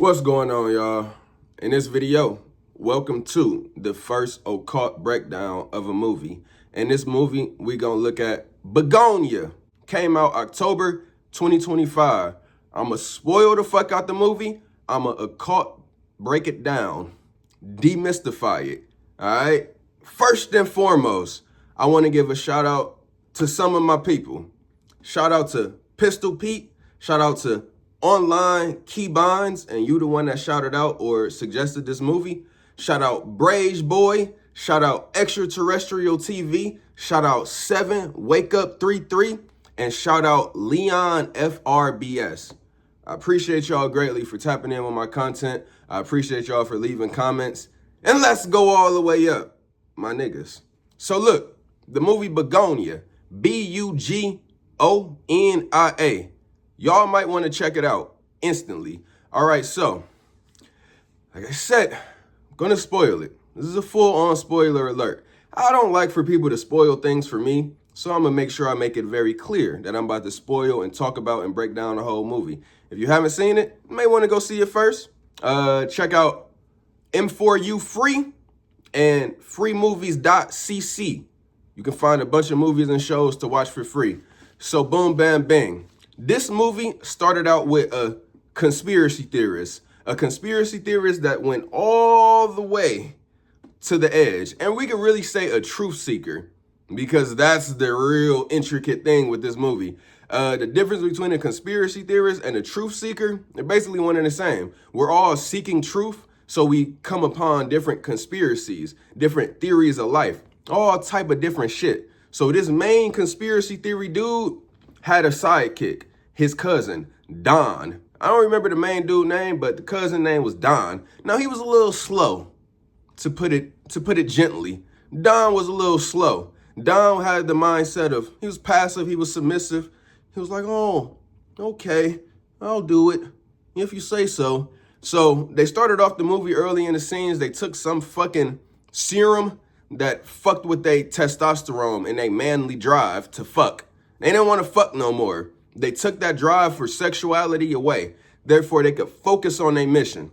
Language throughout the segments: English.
What's going on, y'all? In this video, welcome to the first occult breakdown of a movie. In this movie, we gonna look at Bugonia. Came out October 2025. I'ma spoil the fuck out the movie. I'ma occult break it down, demystify it. All right. First and foremost, I want to give a shout out to some of my people. Shout out to Pistol Pete. Shout out to Online Keybinds, and you the one that shouted out or suggested this movie. Shout out Brage Boy. Shout out Extraterrestrial TV. Shout out 7 Wake Up 33, and shout out Leon FRBS. I appreciate y'all greatly for tapping in with my content. I appreciate y'all for leaving comments. And let's go all the way up, my niggas. So look, the movie Bugonia, Bugonia. Y'all might want to check it out instantly. All right, so, like I said, I'm going to spoil it. This is a full-on spoiler alert. I don't like for people to spoil things for me, so I'm going to make sure I make it very clear that I'm about to spoil and talk about and break down the whole movie. If you haven't seen it, you may want to go see it first. Check out M4U Free and freemovies.cc. You can find a bunch of movies and shows to watch for free. So boom, bam, bang. This movie started out with a conspiracy theorist that went all the way to the edge. And we could really say a truth seeker, because that's the real intricate thing with this movie. The difference between a conspiracy theorist and a truth seeker, they're basically one and the same. We're all seeking truth, so we come upon different conspiracies, different theories of life, all type of different shit. So this main conspiracy theory dude had a sidekick, his cousin, Don. I don't remember the main dude's name, but the cousin name was Don. Now, he was a little slow, to put it gently. Don was a little slow. Don had the mindset of, he was passive, he was submissive. He was like, oh, okay, I'll do it, if you say so. So they started off the movie early in the scenes. They took some fucking serum that fucked with their testosterone and their manly drive to fuck. They didn't want to fuck no more. They took that drive for sexuality away. Therefore, they could focus on their mission.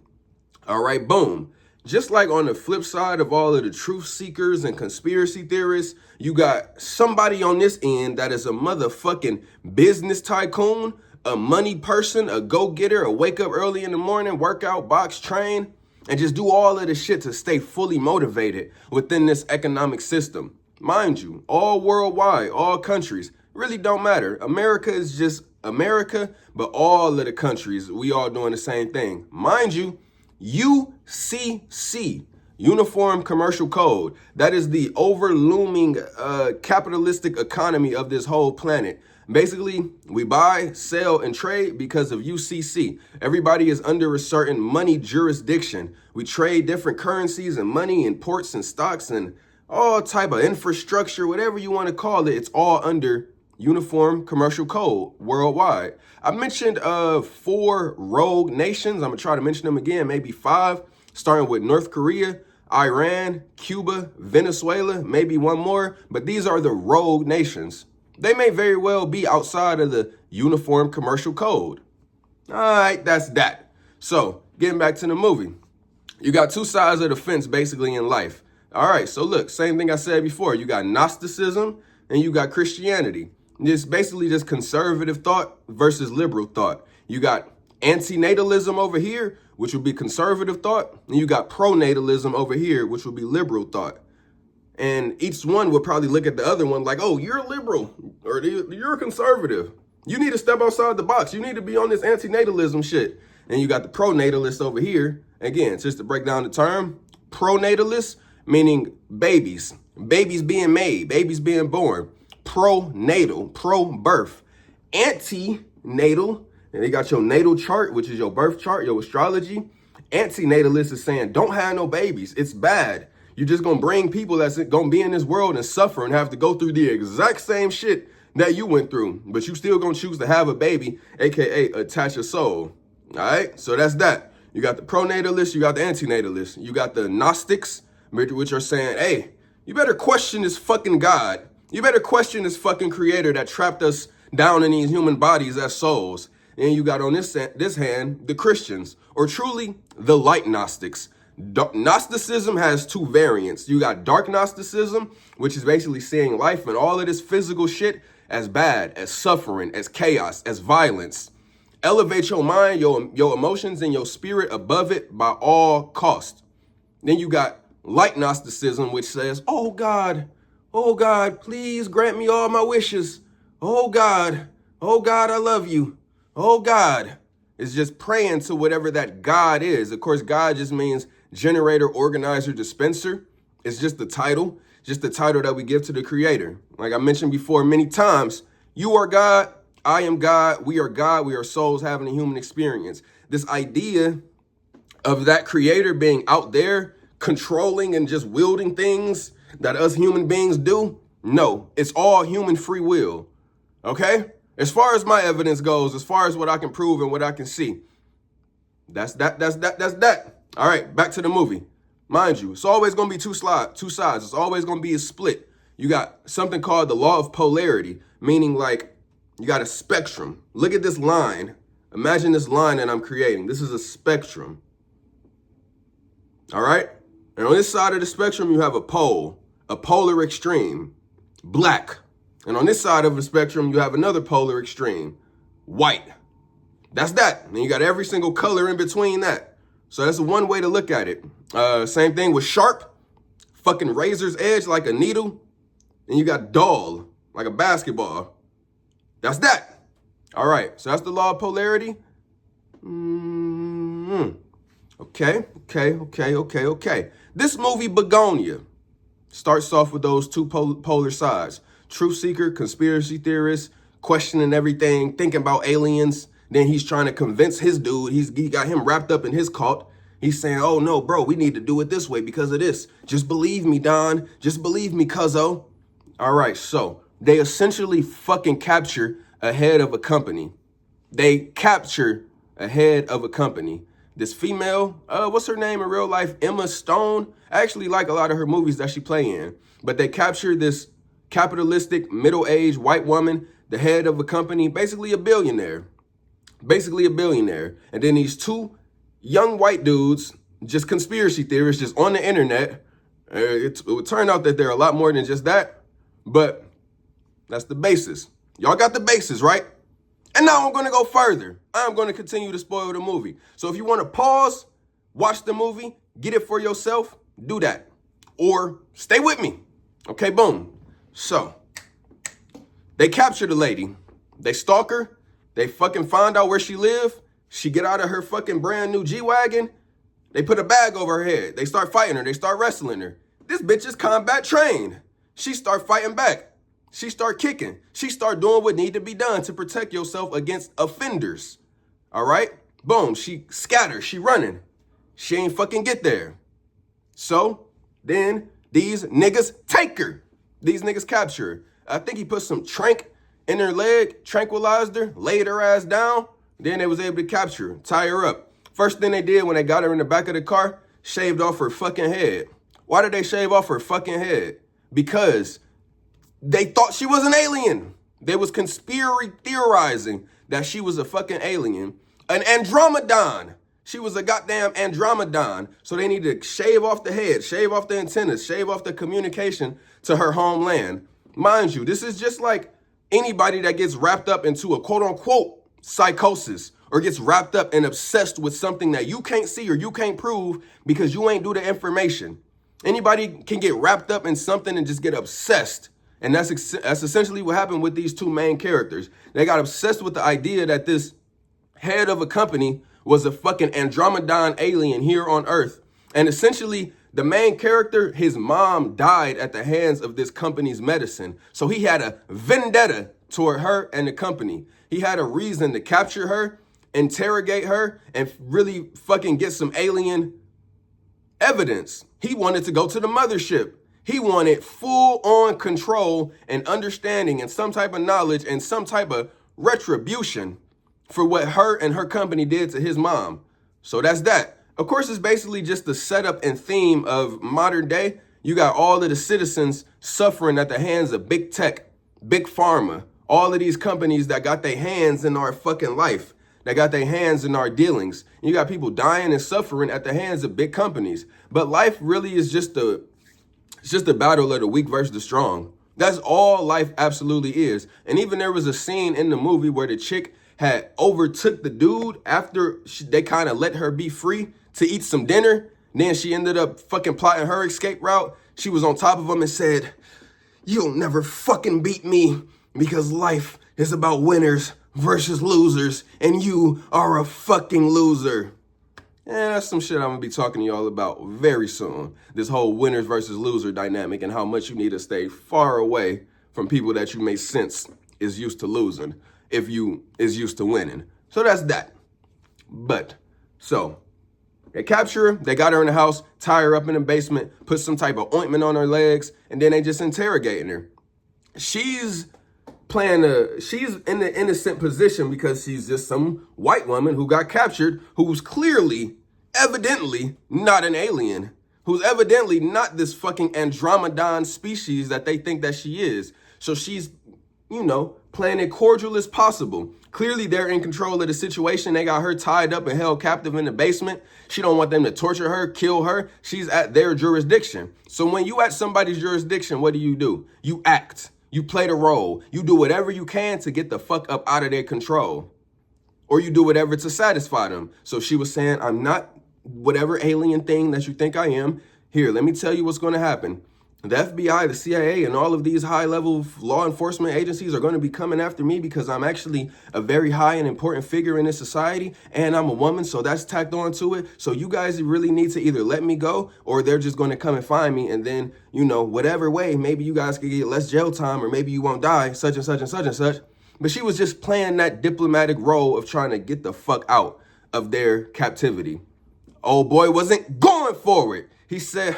All right, boom. Just like on the flip side of all of the truth seekers and conspiracy theorists, you got somebody on this end that is a motherfucking business tycoon, a money person, a go-getter, a wake up early in the morning, work out, box, train, and just do all of the shit to stay fully motivated within this economic system. Mind you, all worldwide, all countries, really don't matter. America is just America, but all of the countries, we all doing the same thing. Mind you, UCC, Uniform Commercial Code, that is the overlooming capitalistic economy of this whole planet. Basically, we buy, sell, and trade because of UCC. Everybody is under a certain money jurisdiction. We trade different currencies and money and ports and stocks and all type of infrastructure, whatever you want to call it. It's all under Uniform Commercial Code worldwide. I mentioned 4 rogue nations. I'm going to try to mention them again, maybe 5, starting with North Korea, Iran, Cuba, Venezuela, maybe one more. But these are the rogue nations. They may very well be outside of the Uniform Commercial Code. All right, that's that. So getting back to the movie, you got 2 sides of the fence basically in life. All right, so look, same thing I said before. You got Gnosticism and you got Christianity. It's basically just conservative thought versus liberal thought. You got antinatalism over here, which would be conservative thought, and you got pronatalism over here, which would be liberal thought. And each one would probably look at the other one like, oh, you're a liberal or you're a conservative. You need to step outside the box. You need to be on this antinatalism shit. And you got the pronatalist over here. Again, just to break down the term, pronatalist, meaning babies being made, babies being born. Pronatal, pro-birth. Antinatal, and they got your natal chart, which is your birth chart, your astrology. Antinatalist is saying, don't have no babies. It's bad. You're just going to bring people that's going to be in this world and suffer and have to go through the exact same shit that you went through. But you still going to choose to have a baby, a.k.a. attach a soul. All right? So that's that. You got the pronatalist, you got the antinatalist. You got the Gnostics, which are saying, hey, you better question this fucking God. You better question this fucking creator that trapped us down in these human bodies as souls. And you got on this hand, the Christians, or truly the light Gnostics. Gnosticism has two variants. You got dark Gnosticism, which is basically seeing life and all of this physical shit as bad, as suffering, as chaos, as violence. Elevate your mind, your emotions, and your spirit above it by all cost. Then you got light Gnosticism, which says, oh God, please grant me all my wishes. Oh God, I love you. Oh God. It's just praying to whatever that God is. Of course, God just means generator, organizer, dispenser. It's just the title that we give to the creator. Like I mentioned before many times, you are God, I am God, we are souls having a human experience. This idea of that creator being out there controlling and just wielding things that us human beings do, no, it's all human free will, okay? As far as my evidence goes, as far as what I can prove and what I can see, that's that. All right, back to the movie. Mind you, it's always going to be two sides. It's always going to be a split. You got something called the law of polarity, meaning like you got a spectrum. Look at this line. Imagine this line that I'm creating. This is a spectrum. All right? And on this side of the spectrum, you have a pole, a polar extreme, black. And on this side of the spectrum, you have another polar extreme, white. That's that. And you got every single color in between that. So that's one way to look at it. Same thing with sharp, fucking razor's edge like a needle. And you got dull, like a basketball. That's that. All right, so that's the law of polarity. Okay. This movie, Bugonia, starts off with those two polar sides. Truth seeker, conspiracy theorist, questioning everything, thinking about aliens. Then he's trying to convince his dude. He got him wrapped up in his cult. He's saying, oh no, bro, we need to do it this way because of this. Just believe me, Don. Just believe me, cuzzo. All right, so they essentially fucking capture a head of a company. They capture a head of a company. This female, what's her name in real life? Emma Stone. I actually like a lot of her movies that she play in. But they capture this capitalistic, middle-aged white woman, the head of a company, basically a billionaire. And then these two young white dudes, just conspiracy theorists, just on the internet. It would turn out that they're a lot more than just that. But that's the basis. Y'all got the basis, right? And now I'm going to go further. I'm going to continue to spoil the movie. So if you want to pause, watch the movie, get it for yourself, do that. Or stay with me. Okay, boom. So they capture the lady. They stalk her. They fucking find out where she live. She get out of her fucking brand new G-Wagon. They put a bag over her head. They start fighting her. They start wrestling her. This bitch is combat trained. She start fighting back. She start kicking. She start doing what need to be done to protect yourself against offenders. All right? Boom. She scatters. She running. She ain't fucking get there. So then these niggas take her. These niggas capture her. I think he put some trank in her leg, tranquilized her, laid her ass down. Then they was able to capture her, tie her up. First thing they did when they got her in the back of the car, shaved off her fucking head. Why did they shave off her fucking head? Because they thought she was an alien. They was conspiracy theorizing that she was a fucking alien. An Andromedon. She was a goddamn Andromedon. So they needed to shave off the head, shave off the antennas, shave off the communication to her homeland. Mind you, this is just like anybody that gets wrapped up into a quote-unquote psychosis or gets wrapped up and obsessed with something that you can't see or you can't prove because you ain't do the information. Anybody can get wrapped up in something and just get obsessed. And that's essentially what happened with these two main characters. They got obsessed with the idea that this head of a company was a fucking Andromedon alien here on Earth. And essentially, the main character, his mom died at the hands of this company's medicine. So he had a vendetta toward her and the company. He had a reason to capture her, interrogate her, and really fucking get some alien evidence. He wanted to go to the mothership. He wanted full-on control and understanding and some type of knowledge and some type of retribution for what her and her company did to his mom. So that's that. Of course, it's basically just the setup and theme of modern day. You got all of the citizens suffering at the hands of big tech, big pharma, all of these companies that got their hands in our fucking life. that got their hands in our dealings. You got people dying and suffering at the hands of big companies. But life really is just a battle of the weak versus the strong. That's all life absolutely is. And even there was a scene in the movie where the chick had overtook the dude after they kind of let her be free to eat some dinner. Then she ended up fucking plotting her escape route. She was on top of him and said, "You'll never fucking beat me because life is about winners versus losers and you are a fucking loser." And that's some shit I'm gonna be talking to y'all about very soon. This whole winners versus loser dynamic and how much you need to stay far away from people that you may sense is used to losing if you is used to winning. So that's that. But, so, they capture her, they got her in the house, tie her up in the basement, put some type of ointment on her legs, and then they just interrogating her. She's in the innocent position because she's just some white woman who got captured, who's clearly, evidently, not an alien, who's evidently not this fucking Andromedon species that they think that she is. So she's, playing it cordial as possible. Clearly, they're in control of the situation. They got her tied up and held captive in the basement. She don't want them to torture her, kill her. She's at their jurisdiction. So when you at somebody's jurisdiction, what do? You act. You play the role. You do whatever you can to get the fuck up out of their control. Or you do whatever to satisfy them. So she was saying, "I'm not whatever alien thing that you think I am. Here, let me tell you what's going to happen. The FBI, the CIA, and all of these high-level law enforcement agencies are going to be coming after me because I'm actually a very high and important figure in this society, and I'm a woman, so that's tacked on to it. So you guys really need to either let me go, or they're just going to come and find me, and then, whatever way, maybe you guys could get less jail time, or maybe you won't die, such and such and such and such." But she was just playing that diplomatic role of trying to get the fuck out of their captivity. Old boy wasn't going for it. He said,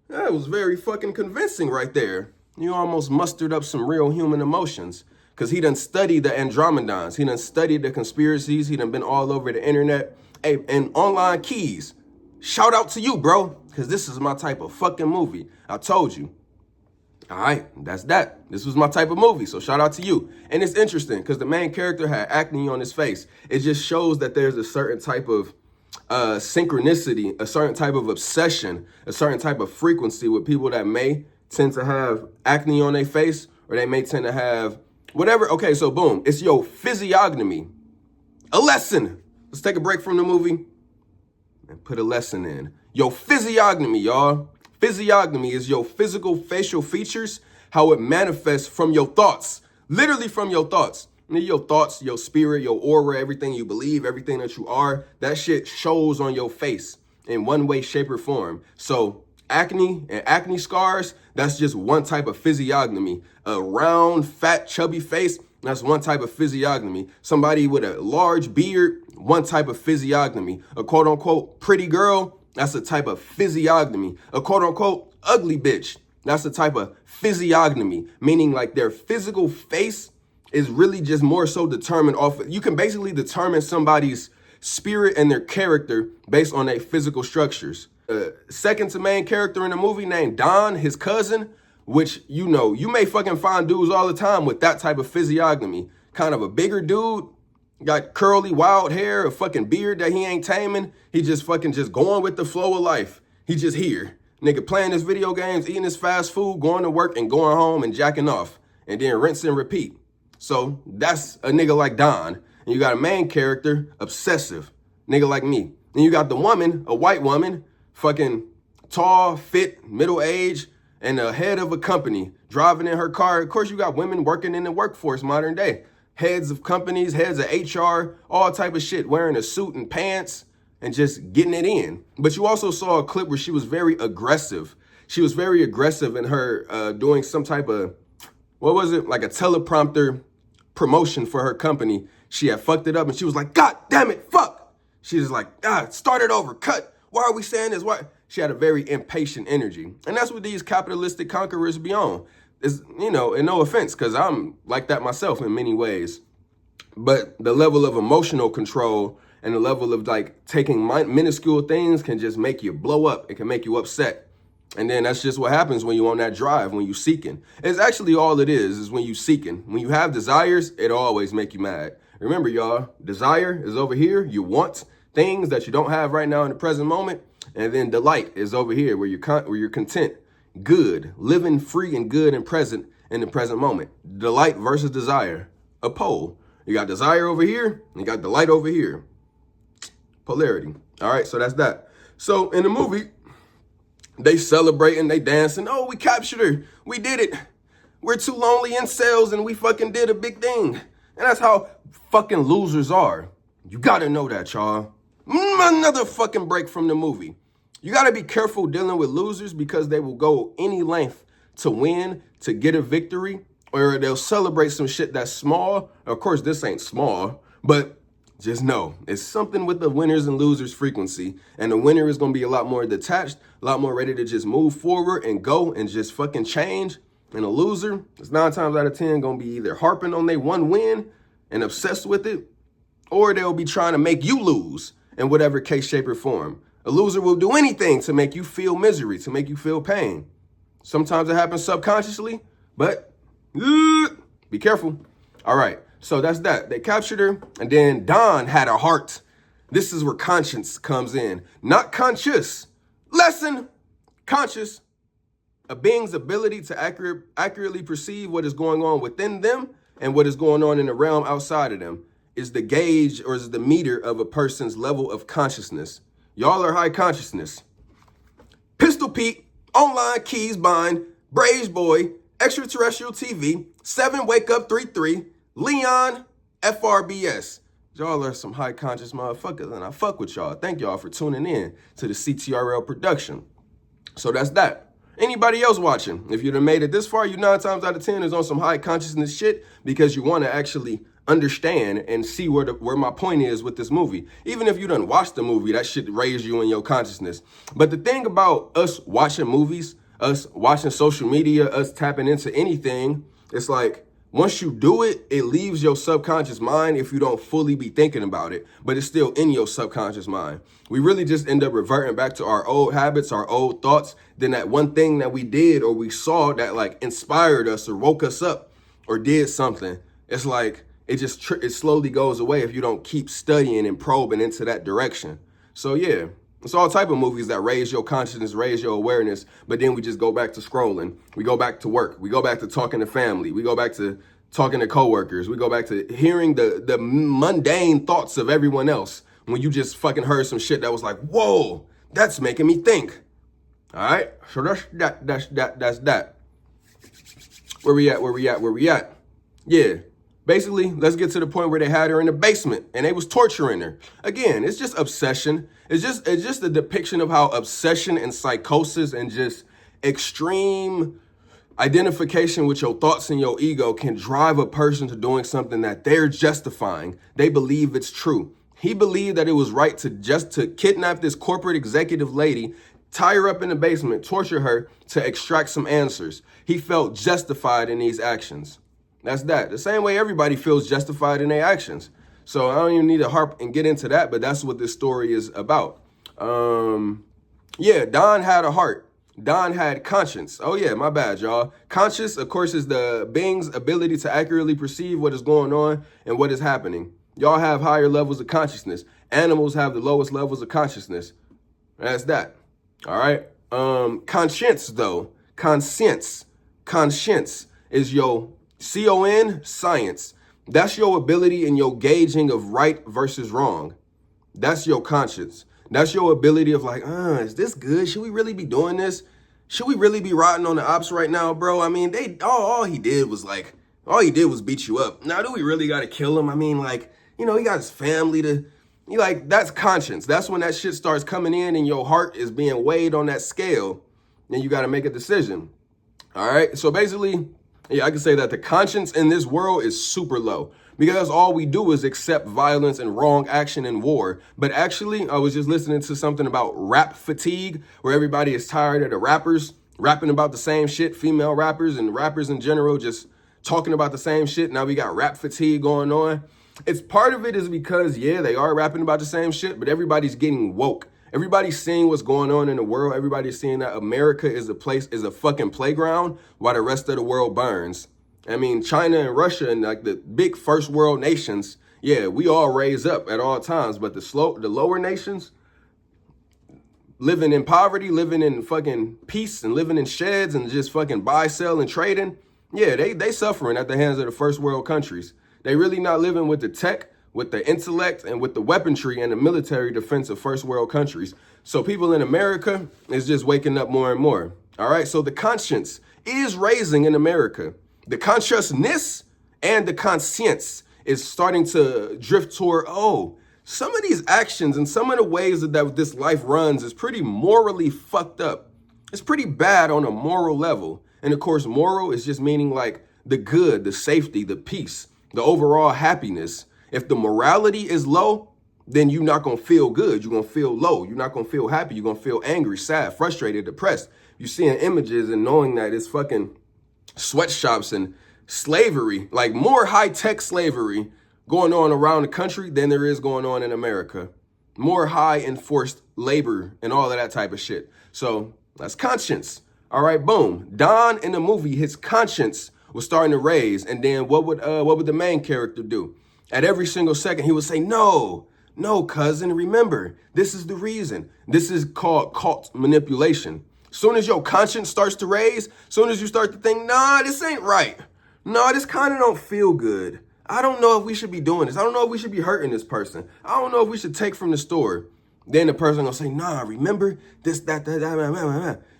that was very fucking convincing right there. You almost mustered up some real human emotions. Because he done studied the Andromedons. He done studied the conspiracies. He done been all over the internet. Hey, and online keys. Shout out to you, bro. Because this is my type of fucking movie. I told you. All right, that's that. This was my type of movie, so shout out to you. And it's interesting because the main character had acne on his face. It just shows that there's a certain type of synchronicity, a certain type of obsession, a certain type of frequency with people that may tend to have acne on their face, or they may tend to have whatever. Okay, so boom, it's your physiognomy. A lesson. Let's take a break from the movie and put a lesson in. Your physiognomy, y'all. Physiognomy is your physical facial features, how it manifests from your thoughts, literally from your thoughts. Your thoughts, your spirit, your aura, everything you believe, everything that you are, that shit shows on your face in one way, shape, or form. So acne and acne scars, that's just one type of physiognomy. A round, fat, chubby face, that's one type of physiognomy. Somebody with a large beard, one type of physiognomy. A quote-unquote pretty girl, that's a type of physiognomy. A quote-unquote ugly bitch, that's a type of physiognomy, meaning like their physical face is really just more so determined off. You can basically determine somebody's spirit and their character based on their physical structures. Second to main character in the movie named Don, his cousin, which, you may fucking find dudes all the time with that type of physiognomy. Kind of a bigger dude, got curly, wild hair, a fucking beard that he ain't taming. He just going with the flow of life. He just here. Nigga playing his video games, eating his fast food, going to work and going home and jacking off. And then rinse and repeat. So that's a nigga like Don. And you got a main character, obsessive, nigga like me. And you got the woman, a white woman, fucking tall, fit, middle-aged, and the head of a company, driving in her car. Of course, you got women working in the workforce modern day. Heads of companies, heads of HR, all type of shit, wearing a suit and pants and just getting it in. But you also saw a clip where she was very aggressive. She was very aggressive in her doing some type of, what was it? Like a teleprompter promotion for her company. She had fucked it up and she was like, "God damn it, fuck." She was like, start it over, cut. Why are we saying this? Why? She had a very impatient energy. And that's what these capitalistic conquerors be on. Is, and no offense, because I'm like that myself in many ways. But the level of emotional control and the level of like taking minuscule things can just make you blow up. It can make you upset. And then that's just what happens when you're on that drive, when you're seeking. It's actually all it is when you seeking. When you have desires, it'll always make you mad. Remember, y'all, desire is over here. You want things that you don't have right now in the present moment. And then delight is over here where you're content, good, living free and good and present in the present moment. Delight versus desire, a pole. You got desire over here, and you got delight over here. Polarity. All right, so that's that. So in the movie, they celebrating, they dancing. Oh, we captured her. We did it. We're two lonely incels and we fucking did a big thing. And that's how fucking losers are. You gotta know that, y'all. Another fucking break from the movie. You gotta be careful dealing with losers because they will go any length to win, to get a victory, or they'll celebrate some shit that's small. Of course, this ain't small, but just know it's something with the winners and losers frequency. And the winner is gonna be a lot more detached, a lot more ready to just move forward and go and just fucking change. And a loser is 9 times out of 10 gonna be either harping on their one win and obsessed with it, or they'll be trying to make you lose in whatever case, shape, or form. A loser will do anything to make you feel misery, to make you feel pain. Sometimes it happens subconsciously, but be careful. All right, so that's that. They captured her, and then Don had a heart. This is where conscience comes in. Not conscious. Lesson, conscious. A being's ability to accurately perceive what is going on within them and what is going on in the realm outside of them is the gauge or is the meter of a person's level of consciousness. Y'all are high consciousness. Pistol Pete, Online Keys Bind, Brage Boy, Extraterrestrial TV, 7 Wake Up 33, Leon, FRBS. Y'all are some high conscious motherfuckers and I fuck with y'all. Thank y'all for tuning in to the CTRL production. So that's that. Anybody else watching, if you'd have made it this far, you 9 times out of 10 is on some high consciousness shit because you want to actually understand and see where my point is with this movie. Even if you done watched the movie, that shit raise you in your consciousness. But the thing about us watching movies, us watching social media, us tapping into anything, it's like once you do it, it leaves your subconscious mind if you don't fully be thinking about it, but it's still in your subconscious mind. We really just end up reverting back to our old habits, our old thoughts, then that one thing that we did or we saw that like inspired us or woke us up or did something. It's like it slowly goes away if you don't keep studying and probing into that direction. So yeah, it's all type of movies that raise your consciousness, raise your awareness, but then we just go back to scrolling. We go back to work. We go back to talking to family. We go back to talking to coworkers. We go back to hearing the mundane thoughts of everyone else when you just fucking heard some shit that was like, whoa, that's making me think. All right, so that's that. Where we at? Yeah. Basically, let's get to the point where they had her in the basement and they was torturing her. Again, it's just obsession. It's just a depiction of how obsession and psychosis and just extreme identification with your thoughts and your ego can drive a person to doing something that they're justifying. They believe it's true. He believed that it was right to kidnap this corporate executive lady, tie her up in the basement, torture her to extract some answers. He felt justified in these actions. That's that. The same way everybody feels justified in their actions. So I don't even need to harp and get into that, but that's what this story is about. Yeah, Don had a heart. Don had conscience. Oh yeah, my bad, y'all. Conscious, of course, is the being's ability to accurately perceive what is going on and what is happening. Y'all have higher levels of consciousness. Animals have the lowest levels of consciousness. That's that. All right. Conscience, though. Conscience is your C-O-N, science. That's your ability and your gauging of right versus wrong. That's your conscience. That's your ability of like, is this good? Should we really be doing this? Should we really be riding on the ops right now, bro? I mean, all he did was beat you up. Now, do we really got to kill him? I mean, like, he got his family that's conscience. That's when that shit starts coming in and your heart is being weighed on that scale. Then you got to make a decision. All right. So basically, yeah, I can say that the conscience in this world is super low because all we do is accept violence and wrong action in war. But actually, I was just listening to something about rap fatigue, where everybody is tired of the rappers rapping about the same shit, female rappers and rappers in general just talking about the same shit. Now we got rap fatigue going on. It's part of it is because, yeah, they are rapping about the same shit, but everybody's getting woke. Everybody's seeing what's going on in the world. Everybody's seeing that America is a fucking playground while the rest of the world burns. I mean, China and Russia and like the big first world nations, Yeah, we all raise up at all times, but the lower nations, living in poverty, living in fucking peace, and living in sheds and just fucking buy, sell, and trading, yeah, they suffering at the hands of the first world countries. They really not living with the tech, with the intellect, and with the weaponry and the military defense of first world countries. So people in America is just waking up more and more. All right, so the conscience is raising in America. The consciousness and the conscience is starting to drift toward, oh, some of these actions and some of the ways that this life runs is pretty morally fucked up. It's pretty bad on a moral level. And of course, moral is just meaning like the good, the safety, the peace, the overall happiness. If the morality is low, then you're not going to feel good. You're going to feel low. You're not going to feel happy. You're going to feel angry, sad, frustrated, depressed. You're seeing images and knowing that it's fucking sweatshops and slavery, like more high-tech slavery going on around the country than there is going on in America. More high enforced labor and all of that type of shit. So that's conscience. All right, boom. Don in the movie, his conscience was starting to raise. And then what would the main character do? At every single second, he would say, no, cousin, remember, this is the reason. This is called cult manipulation. Soon as your conscience starts to raise, soon as you start to think, nah, this ain't right. No, this kind of don't feel good. I don't know if we should be doing this. I don't know if we should be hurting this person. I don't know if we should take from the store. Then the person gonna say, nah, remember this, that.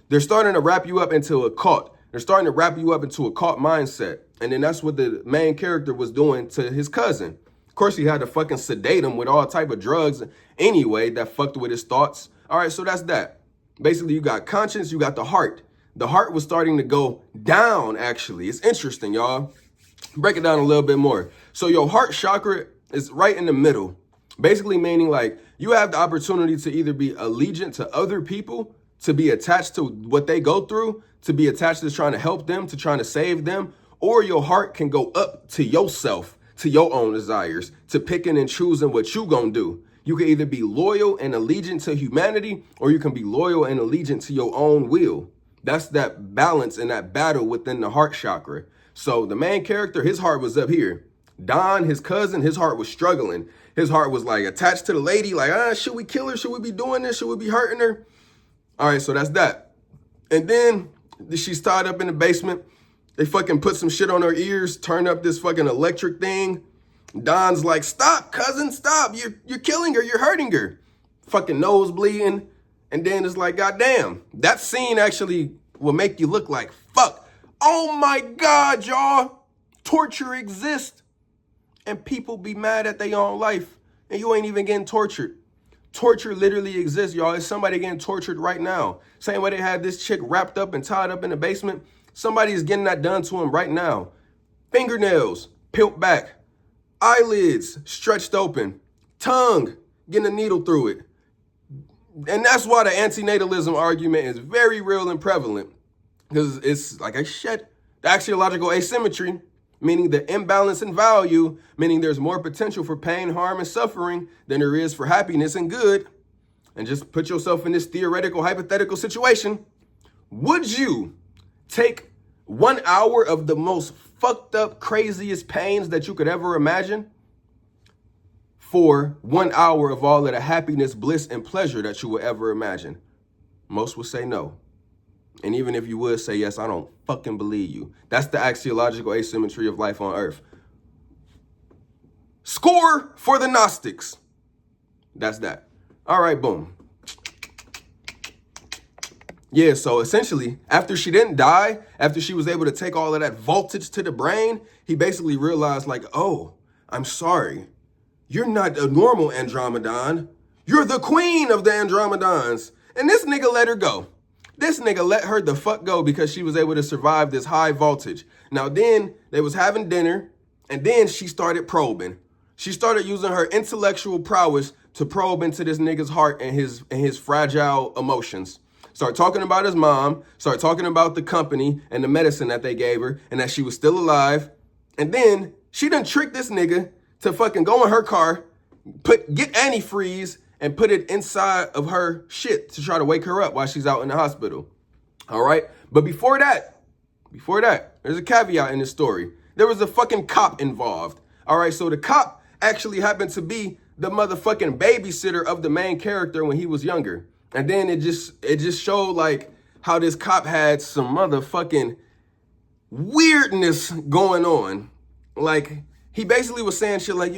They're starting to wrap you up into a cult. They're starting to wrap you up into a cult mindset. And then that's what the main character was doing to his cousin. Of course, he had to fucking sedate him with all type of drugs anyway that fucked with his thoughts. All right, so that's that. Basically, you got conscience, you got the heart. The heart was starting to go down, actually. It's interesting, y'all. Break it down a little bit more. So your heart chakra is right in the middle. Basically meaning like you have the opportunity to either be allegiant to other people, to be attached to what they go through, to be attached to trying to help them, to trying to save them, or your heart can go up to yourself, to your own desires, to picking and choosing what you gonna do. You can either be loyal and allegiant to humanity, or you can be loyal and allegiant to your own will. That's that balance and that battle within the heart chakra. So the main character, his heart was up here. Don, his cousin, his heart was struggling. His heart was like attached to the lady, like, should we kill her? Should we be doing this? Should we be hurting her? All right, so that's that. And then she's tied up in the basement. They fucking put some shit on her ears, turn up this fucking electric thing. Don's like, stop, cousin, stop. You're killing her. You're hurting her. Fucking nose bleeding. And then it's like, goddamn, that scene actually will make you look like, fuck. Oh my God, y'all. Torture exists. And people be mad at their own life. And you ain't even getting tortured. Torture literally exists, y'all. It's somebody getting tortured right now. Same way they had this chick wrapped up and tied up in the basement. Somebody is getting that done to him right now. Fingernails peeled back. Eyelids stretched open. Tongue getting a needle through it. And that's why the antinatalism argument is very real and prevalent. Because it's, like I said, the axiological asymmetry, meaning the imbalance in value, meaning there's more potential for pain, harm, and suffering than there is for happiness and good. And just put yourself in this theoretical, hypothetical situation. Would you take 1 hour of the most fucked up, craziest pains that you could ever imagine for 1 hour of all of the happiness, bliss, and pleasure that you would ever imagine? Most would say no. And even if you would say yes, I don't fucking believe you. That's the axiological asymmetry of life on Earth. Score for the Gnostics. That's that. All right, boom. Yeah, so essentially, after she didn't die, after she was able to take all of that voltage to the brain, he basically realized like, oh, I'm sorry. You're not a normal Andromedon. You're the queen of the Andromedons. And this nigga let her go. This nigga let her the fuck go because she was able to survive this high voltage. Now then, they was having dinner, and then she started probing. She started using her intellectual prowess to probe into this nigga's heart and his fragile emotions. Start talking about his mom, start talking about the company and the medicine that they gave her and that she was still alive. And then she done tricked this nigga to fucking go in her car, get antifreeze, and put it inside of her shit to try to wake her up while she's out in the hospital. All right? But before that, there's a caveat in this story. There was a fucking cop involved. All right, so the cop actually happened to be the motherfucking babysitter of the main character when he was younger. And then it just showed like how this cop had some motherfucking weirdness going on. Like, he basically was saying shit like,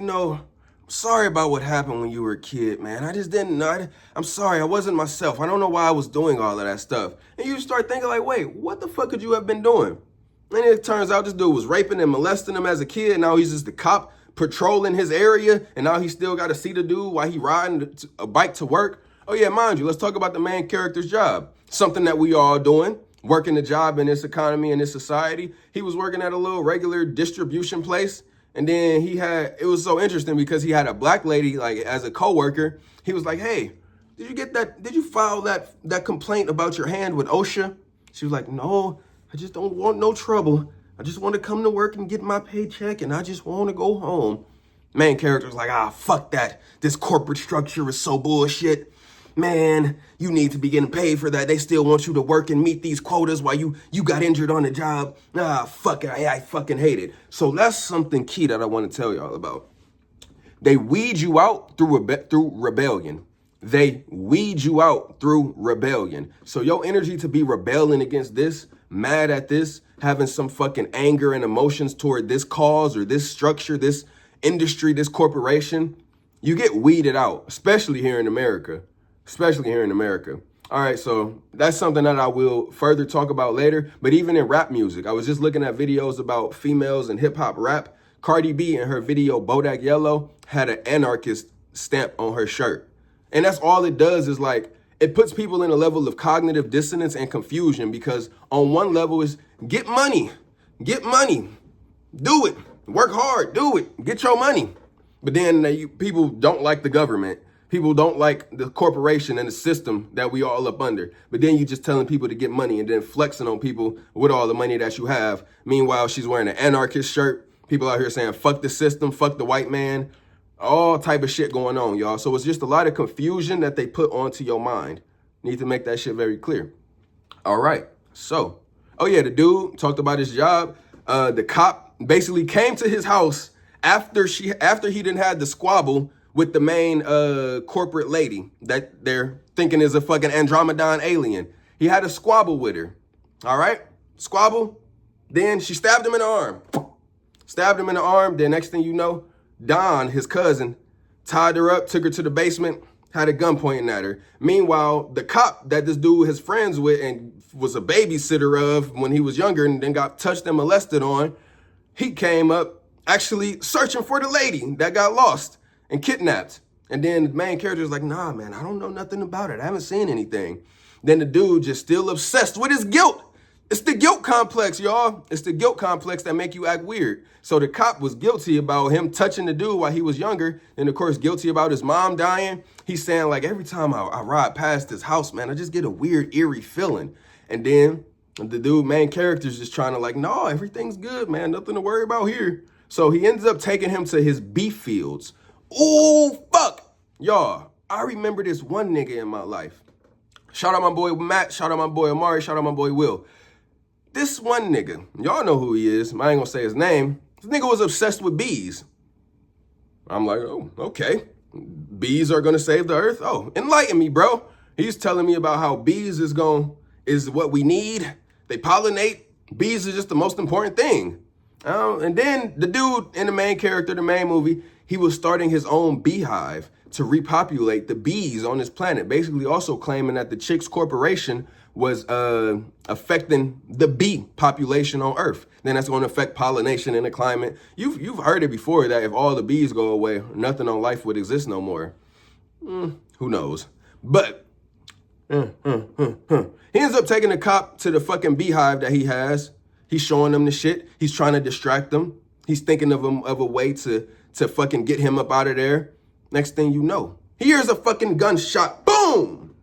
sorry about what happened when you were a kid, man. I just didn't know. I'm sorry, I wasn't myself. I don't know why I was doing all of that stuff. And you start thinking like, wait, what the fuck could you have been doing? And it turns out this dude was raping and molesting him as a kid. And now he's just the cop patrolling his area. And now he still got to see the dude while he riding a bike to work. Oh yeah, mind you, let's talk about the main character's job. Something that we all doing. Working a job in this economy, in this society. He was working at a little regular distribution place. And then it was so interesting because he had a black lady, like, as a coworker. He was like, hey, did you file that complaint about your hand with OSHA? She was like, no, I just don't want no trouble. I just want to come to work and get my paycheck, and I just want to go home. Main character was like, fuck that. This corporate structure is so bullshit. Man, you need to be getting paid for that. They still want you to work and meet these quotas while you got injured on the job. Fuck it. I fucking hate it. So that's something key that I want to tell y'all about. They weed you out through rebellion. They weed you out through rebellion. So your energy to be rebelling against this, mad at this, having some fucking anger and emotions toward this cause or this structure, this industry, this corporation, you get weeded out, especially here in America. All right, so that's something that I will further talk about later. But even in rap music, I was just looking at videos about females and hip hop rap. Cardi B in her video Bodak Yellow had an anarchist stamp on her shirt. And that's all it does is like, it puts people in a level of cognitive dissonance and confusion because on one level is get money, do it, work hard, do it, get your money. But then people don't like the government. People don't like the corporation and the system that we all up under. But then you just telling people to get money and then flexing on people with all the money that you have. Meanwhile, she's wearing an anarchist shirt. People out here saying, fuck the system, fuck the white man. All type of shit going on, y'all. So it's just a lot of confusion that they put onto your mind. Need to make that shit very clear. All right. So, the dude talked about his job. The cop basically came to his house after he didn't have the squabble with the main corporate lady that they're thinking is a fucking Andromedan alien. He had a squabble with her. All right? Squabble. Then she stabbed him in the arm. Then next thing you know, Don, his cousin, tied her up, took her to the basement, had a gun pointing at her. Meanwhile, the cop that this dude is friends with and was a babysitter of when he was younger and then got touched and molested on, he came up actually searching for the lady that got lost and kidnapped. And then the main character is like, nah, man, I don't know nothing about it. I haven't seen anything. Then the dude just still obsessed with his guilt. It's the guilt complex, y'all. It's the guilt complex that make you act weird. So the cop was guilty about him touching the dude while he was younger. And of course, guilty about his mom dying. He's saying like, every time I ride past his house, man, I just get a weird, eerie feeling. And then the dude, main character, is just trying to like, no, everything's good, man. Nothing to worry about here. So he ends up taking him to his beef fields. Oh, fuck. Y'all, I remember this one nigga in my life. Shout out my boy Matt. Shout out my boy Amari. Shout out my boy Will. This one nigga, y'all know who he is. I ain't gonna say his name. This nigga was obsessed with bees. I'm like, oh, okay. Bees are gonna save the earth? Oh, enlighten me, bro. He's telling me about how bees is what we need. They pollinate. Bees are just the most important thing. And then the dude in the main character, the main movie, he was starting his own beehive to repopulate the bees on this planet, basically also claiming that the Chicks Corporation was affecting the bee population on Earth. Then that's going to affect pollination in the climate. You've heard it before that if all the bees go away, nothing on life would exist no more. Who knows? But he ends up taking the cop to the fucking beehive that he has. He's showing them the shit. He's trying to distract them. He's thinking of a way to fucking get him up out of there. Next thing you know, he hears a fucking gunshot. Boom!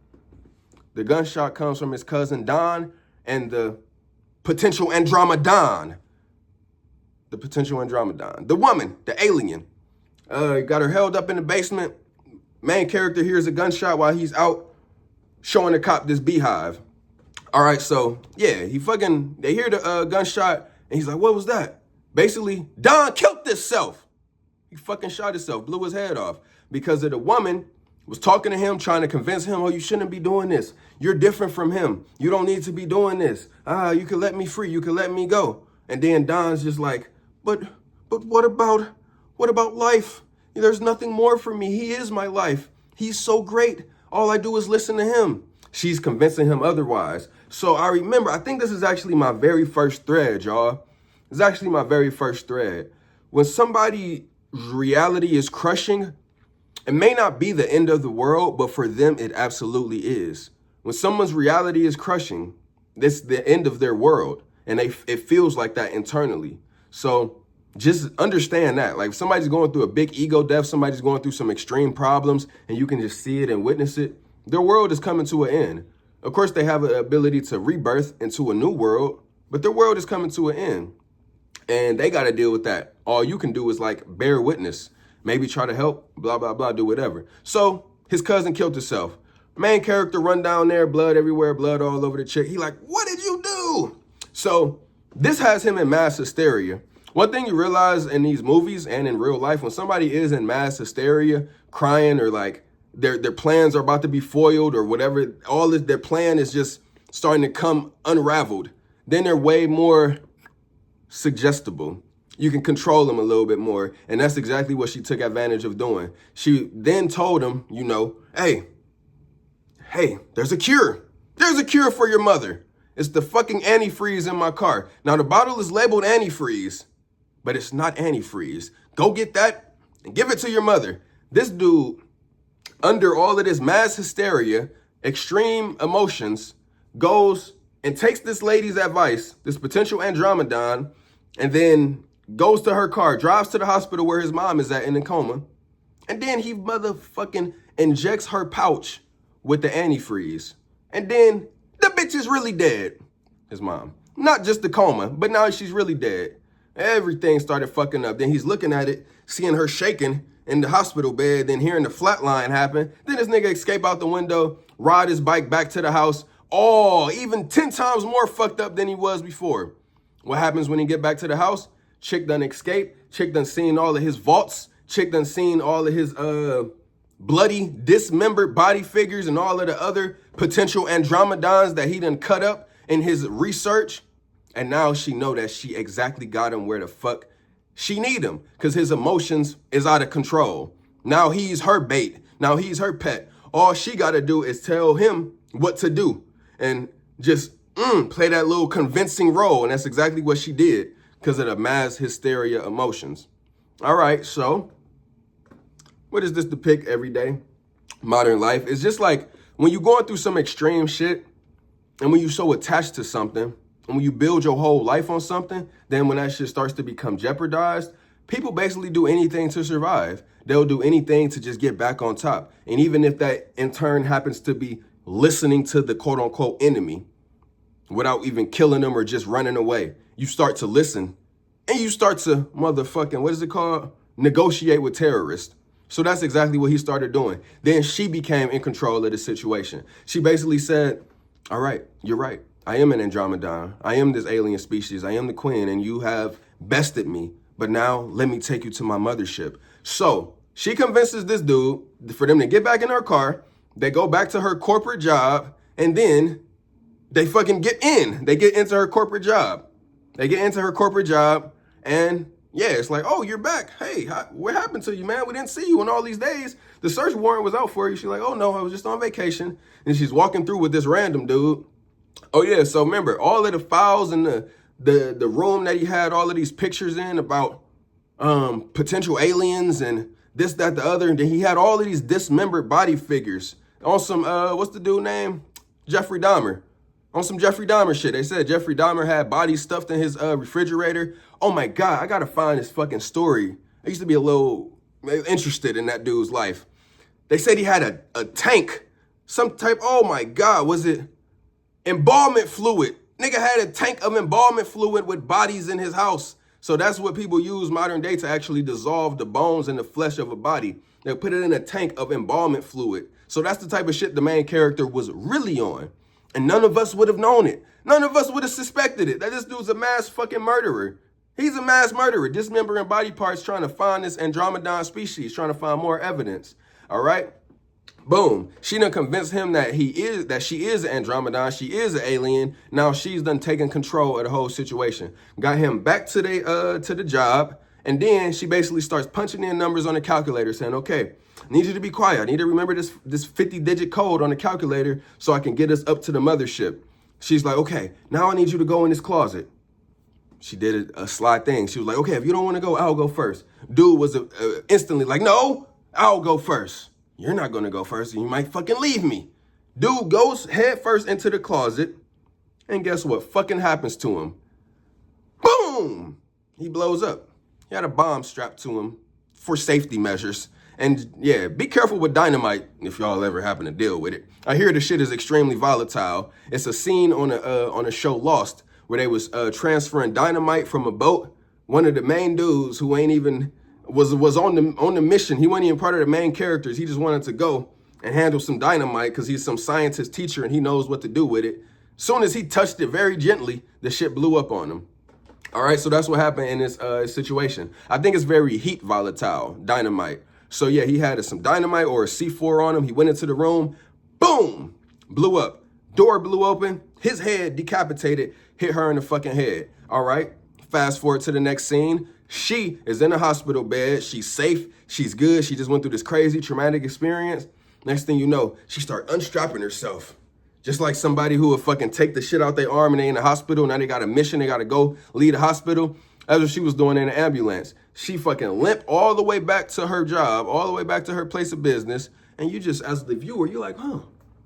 The gunshot comes from his cousin Don and the potential Andromedan. The woman, the alien. Got her held up in the basement. Main character hears a gunshot while he's out showing the cop this beehive. All right, so yeah, they hear the gunshot and he's like, what was that? Basically, Don killed himself. He fucking shot himself, blew his head off because of the woman was talking to him, trying to convince him, oh, you shouldn't be doing this. You're different from him. You don't need to be doing this. You can let me free. You can let me go. And then Don's just like, but what about life? There's nothing more for me. He is my life. He's so great. All I do is listen to him. She's convincing him otherwise. So I think this is actually my very first thread, y'all. It's actually my very first thread. When somebody's reality is crushing, it may not be the end of the world, but for them, it absolutely is. When someone's reality is crushing, it's the end of their world. And it feels like that internally. So just understand that. Like if somebody's going through a big ego death, somebody's going through some extreme problems, and you can just see it and witness it, their world is coming to an end. Of course, they have the ability to rebirth into a new world, but their world is coming to an end. And they got to deal with that. All you can do is like bear witness, maybe try to help, blah, blah, blah, do whatever. So his cousin killed himself. Main character run down there, blood everywhere, blood all over the chick. He like, what did you do? So this has him in mass hysteria. One thing you realize in these movies and in real life, when somebody is in mass hysteria, crying or like their plans are about to be foiled or whatever, their plan is just starting to come unraveled, then they're way more suggestible. You can control them a little bit more. And that's exactly what she took advantage of doing. She then told him, hey, there's a cure. There's a cure for your mother. It's the fucking antifreeze in my car. Now the bottle is labeled antifreeze, but it's not antifreeze. Go get that and give it to your mother. This dude, under all of this mass hysteria, extreme emotions, goes and takes this lady's advice, this potential Andromedon, and then goes to her car, drives to the hospital where his mom is at in a coma, and then he motherfucking injects her pouch with the antifreeze. And then the bitch is really dead, his mom. Not just the coma, but now she's really dead. Everything started fucking up. Then he's looking at it, seeing her shaking in the hospital bed, then hearing the flatline happen. Then this nigga escape out the window, ride his bike back to the house, even 10 times more fucked up than he was before. What happens when he get back to the house? Chick done escape. Chick done seen all of his vaults. Chick done seen all of his bloody, dismembered body figures and all of the other potential Andromedons that he done cut up in his research. And now she know that she exactly got him where the fuck she need him, because his emotions is out of control. Now he's her bait. Now he's her pet. All she got to do is tell him what to do and just play that little convincing role. And that's exactly what she did because of the mass hysteria emotions. All right, so what does this depict every day? Modern life. It's just like when you're going through some extreme shit and when you're so attached to something and when you build your whole life on something, then when that shit starts to become jeopardized, people basically do anything to survive. They'll do anything to just get back on top. And even if that in turn happens to be listening to the quote unquote enemy without even killing them or just running away, you start to listen and you start to negotiate with terrorists. So that's exactly what he started doing. Then she became in control of the situation. She basically said, all right, you're right. I am an Andromedon. I am this alien species. I am the queen, and you have bested me. But now let me take you to my mothership. So she convinces this dude for them to get back in her car. They go back to her corporate job, and then they fucking get in. They get into her corporate job. And yeah, it's like, oh, you're back. Hey, what happened to you, man? We didn't see you in all these days. The search warrant was out for you. She's like, oh, no, I was just on vacation. And she's walking through with this random dude. Oh, yeah, so remember, all of the files in the room that he had all of these pictures in about potential aliens and this, that, the other. And then he had all of these dismembered body figures on some, what's the dude name? Jeffrey Dahmer. On some Jeffrey Dahmer shit. They said Jeffrey Dahmer had bodies stuffed in his refrigerator. Oh my God, I gotta find this fucking story. I used to be a little interested in that dude's life. They said he had a tank, some type, oh my God, was it embalming fluid? Nigga had a tank of embalming fluid with bodies in his house. So that's what people use modern day to actually dissolve the bones and the flesh of a body. They put it in a tank of embalming fluid. So that's the type of shit the main character was really on. And none of us would have known it. None of us would have suspected it. That this dude's a mass fucking murderer. He's a mass murderer, dismembering body parts, trying to find this Andromedon species, trying to find more evidence. All right? Boom. She done convinced him that she is an Andromedon, she is an alien. Now she's done taken control of the whole situation. Got him back to the job, and then she basically starts punching in numbers on the calculator, saying, okay, I need you to be quiet. I need to remember this 50-digit code on the calculator so I can get us up to the mothership. She's like, okay, now I need you to go in this closet. She did a sly thing. She was like, okay, if you don't want to go, I'll go first. Dude was instantly like, no, I'll go first. You're not going to go first, and you might fucking leave me. Dude goes head first into the closet, and guess what? Fucking happens to him. Boom! He blows up. He had a bomb strapped to him for safety measures. And yeah, be careful with dynamite if y'all ever happen to deal with it. I hear the shit is extremely volatile. It's a scene on a show Lost where they was transferring dynamite from a boat. One of the main dudes who ain't even was on the mission. He wasn't even part of the main characters. He just wanted to go and handle some dynamite because he's some scientist teacher and he knows what to do with it. Soon as he touched it very gently, the shit blew up on him. All right, so that's what happened in this situation. I think it's very heat volatile, dynamite. So yeah, he had some dynamite or a C4 on him. He went into the room, boom, blew up. Door blew open, his head decapitated, hit her in the fucking head. All right, fast forward to the next scene. She is in a hospital bed. She's safe. She's good. She just went through this crazy traumatic experience. Next thing you know, she started unstrapping herself. Just like somebody who would fucking take the shit out their arm and they in the hospital. Now they got a mission. They got to go leave the hospital. That's what she was doing in the ambulance. She fucking limped all the way back to her job, all the way back to her place of business. And you just, as the viewer, you're like, huh,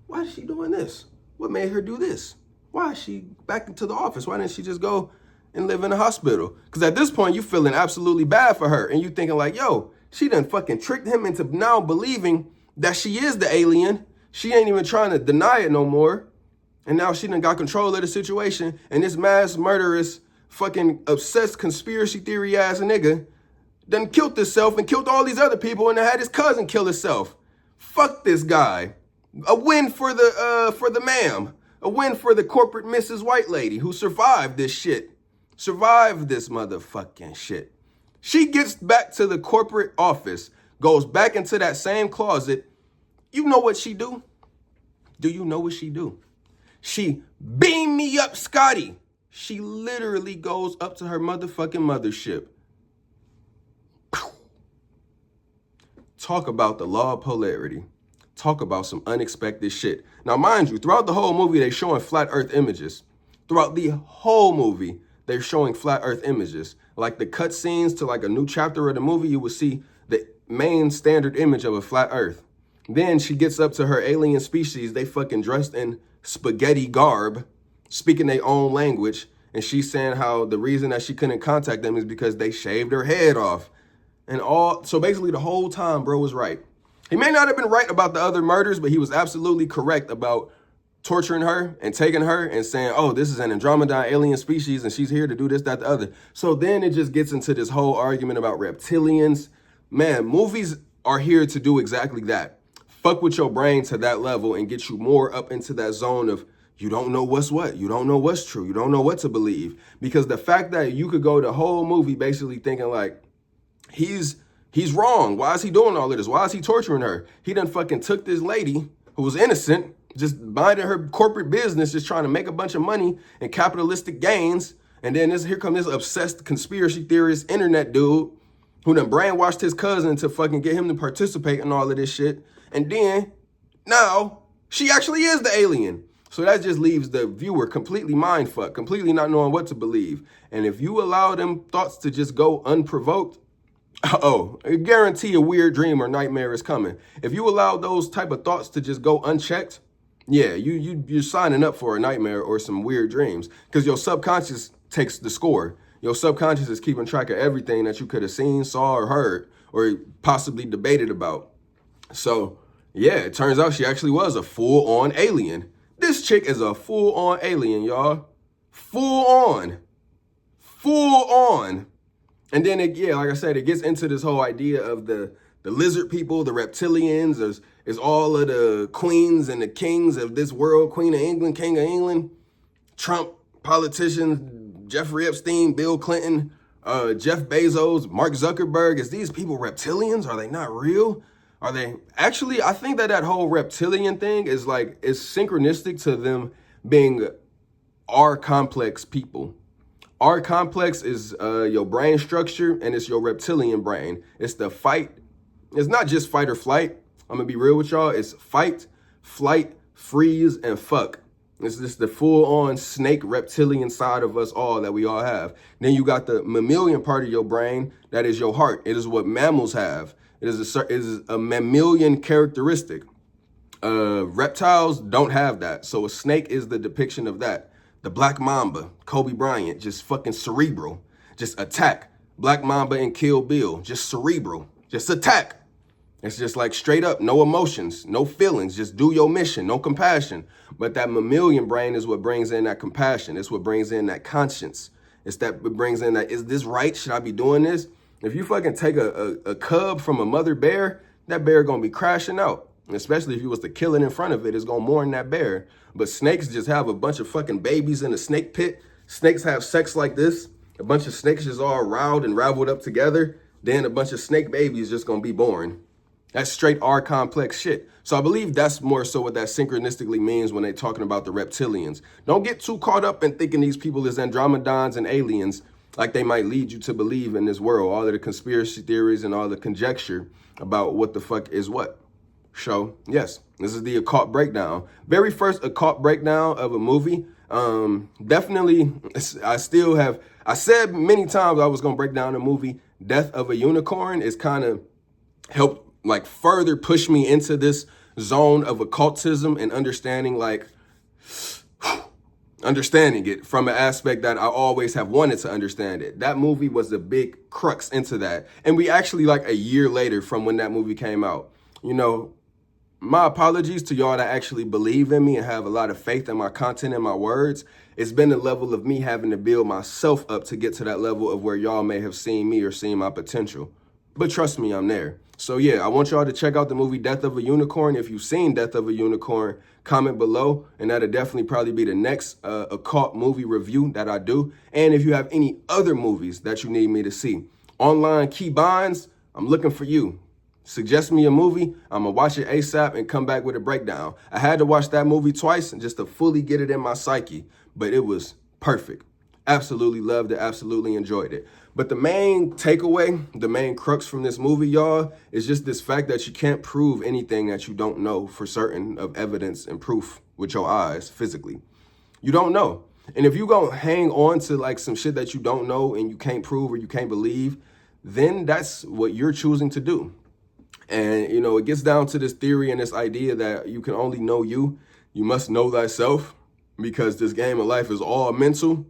why is she doing this? What made her do this? Why is she back into the office? Why didn't she just go and live in a hospital? Because at this point, you feeling absolutely bad for her. And you thinking like, yo, she done fucking tricked him into now believing that she is the alien. She ain't even trying to deny it no more. And now she done got control of the situation. And this mass murderous, fucking obsessed conspiracy theory ass nigga done killed himself and killed all these other people and then had his cousin kill himself. Fuck this guy. A win for the ma'am. A win for the corporate Mrs. White Lady who survived this shit. Survived this motherfucking shit. She gets back to the corporate office, goes back into that same closet. You know what she do? Do you know what she do? She beam me up, Scotty. She literally goes up to her motherfucking mothership. Talk about the law of polarity. Talk about some unexpected shit. Now, mind you, throughout the whole movie, they're showing flat earth images. Throughout the whole movie, they're showing flat earth images. Like the cut scenes to like a new chapter of the movie, you will see the main standard image of a flat earth. Then she gets up to her alien species. They fucking dressed in spaghetti garb, speaking their own language. And she's saying how the reason that she couldn't contact them is because they shaved her head off. And so basically the whole time, bro was right. He may not have been right about the other murders, but he was absolutely correct about torturing her and taking her and saying, oh, this is an Andromedon alien species and she's here to do this, that, the other. So then it just gets into this whole argument about reptilians. Man, movies are here to do exactly that. Fuck with your brain to that level and get you more up into that zone of you don't know what's what. You don't know what's true. You don't know what to believe. Because the fact that you could go the whole movie basically thinking like, he's wrong. Why is he doing all of this? Why is he torturing her? He done fucking took this lady who was innocent, just minding her corporate business, just trying to make a bunch of money and capitalistic gains. And then here comes this obsessed conspiracy theorist internet dude who done brainwashed his cousin to fucking get him to participate in all of this shit. And then now she actually is the alien. So that just leaves the viewer completely mindfucked, completely not knowing what to believe. And if you allow them thoughts to just go unprovoked, I guarantee a weird dream or nightmare is coming. If you allow those type of thoughts to just go unchecked, yeah, you're signing up for a nightmare or some weird dreams because your subconscious takes the score. Your subconscious is keeping track of everything that you could have seen, saw, or heard, or possibly debated about. So, yeah, it turns out she actually was a full-on alien. This chick is a full-on alien, y'all. Full-on. Full-on. And then, like I said, it gets into this whole idea of the lizard people, the reptilians, is all of the queens and the kings of this world, Queen of England, King of England, Trump, politicians, Jeffrey Epstein, Bill Clinton, Jeff Bezos, Mark Zuckerberg, is these people reptilians? Are they not real? Are they actually? I think that whole reptilian thing is synchronistic to them being R complex people. R complex is your brain structure, and it's your reptilian brain. It's the fight. It's not just fight or flight. I'm gonna be real with y'all. It's fight, flight, freeze, and fuck. It's just the full-on snake reptilian side of us all that we all have. Then you got the mammalian part of your brain that is your heart. It is what mammals have. It is a mammalian characteristic. Reptiles don't have that. So a snake is the depiction of that. The Black Mamba, Kobe Bryant, just fucking cerebral. Just attack. Black Mamba and Kill Bill, just cerebral. Just attack. It's just like straight up, no emotions, no feelings, just do your mission, no compassion. But that mammalian brain is what brings in that compassion. It's what brings in that conscience. It's that it brings in that, is this right? Should I be doing this? If you fucking take a cub from a mother bear, that bear gonna be crashing out. Especially if you was to kill it in front of it, it's gonna mourn that bear. But snakes just have a bunch of fucking babies in a snake pit. Snakes have sex like this. A bunch of snakes just all riled and raveled up together. Then a bunch of snake babies just gonna be born. That's straight R complex shit. So I believe that's more so what that synchronistically means when they're talking about the reptilians. Don't get too caught up in thinking these people is Andromedans and aliens like they might lead you to believe in this world. All of the conspiracy theories and all the conjecture about what the fuck is what. So, yes, this is the occult breakdown. Very first occult breakdown of a movie. Definitely, I said many times I was going to break down a movie. Death of a Unicorn is kind of helped further push me into this zone of occultism and understanding it from an aspect that I always have wanted to understand it. That movie was the big crux into that. And we actually a year later from when that movie came out. You know, my apologies to y'all that actually believe in me and have a lot of faith in my content and my words. It's been the level of me having to build myself up to get to that level of where y'all may have seen me or seen my potential. But trust me, I'm there. So yeah, I want y'all to check out the movie Death of a Unicorn. If you've seen Death of a Unicorn, comment below, and that'll definitely probably be the next occult movie review that I do. And if you have any other movies that you need me to see, online key binds, I'm looking for you. Suggest me a movie, I'm gonna watch it ASAP and come back with a breakdown. I had to watch that movie twice just to fully get it in my psyche, but it was perfect. Absolutely loved it, absolutely enjoyed it. But the main takeaway, the main crux from this movie, y'all, is just this fact that you can't prove anything that you don't know for certain of evidence and proof with your eyes physically. You don't know. And if you gonna hang on to some shit that you don't know and you can't prove or you can't believe, then that's what you're choosing to do. And, you know, it gets down to this theory and this idea that you can only know you. You must know thyself, because this game of life is all mental,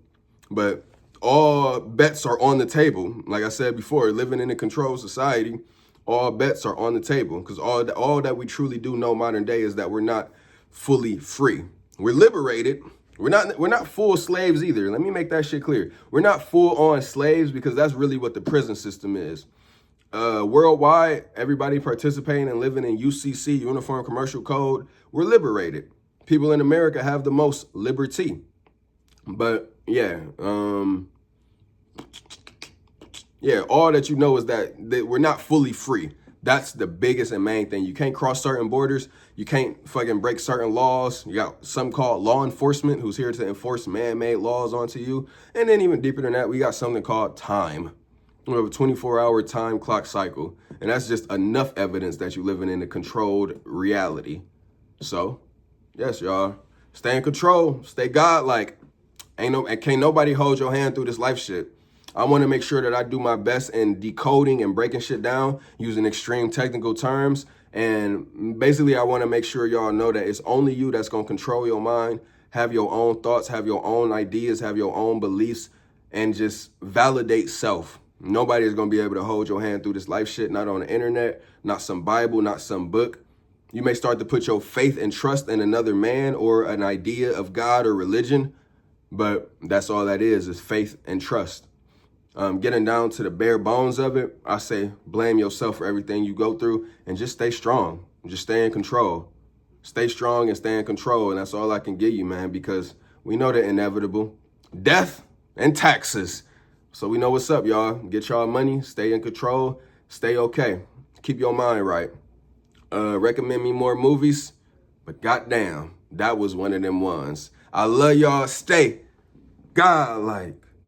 but all bets are on the table. Like I said before, living in a controlled society, all bets are on the table, because all that we truly do know modern day is that we're not fully free. We're liberated. We're not full slaves either. Let me make that shit clear. We're not full on slaves, because that's really what the prison system is. Worldwide, everybody participating and living in UCC, Uniform Commercial Code, we're liberated. People in America have the most liberty. But yeah, all that you know is that we're not fully free. That's the biggest and main thing. You can't cross certain borders. You can't fucking break certain laws. You got something called law enforcement who's here to enforce man-made laws onto you. And then even deeper than that, we got something called time. We have a 24-hour time clock cycle. And that's just enough evidence that you're living in a controlled reality. So, yes, y'all, stay in control, stay godlike. Can't nobody hold your hand through this life shit. I want to make sure that I do my best in decoding and breaking shit down using extreme technical terms. And basically, I want to make sure y'all know that it's only you that's going to control your mind, have your own thoughts, have your own ideas, have your own beliefs, and just validate self. Nobody is going to be able to hold your hand through this life shit, not on the internet, not some Bible, not some book. You may start to put your faith and trust in another man or an idea of God or religion, but that's all that is faith and trust. Getting down to the bare bones of it, I say blame yourself for everything you go through and just stay strong. Just stay in control. Stay strong and stay in control, and that's all I can give you, man, because we know the inevitable. Death and taxes. So we know what's up, y'all. Get y'all money, stay in control, stay okay. Keep your mind right. Recommend me more movies, but goddamn, that was one of them ones. I love y'all. Stay godlike.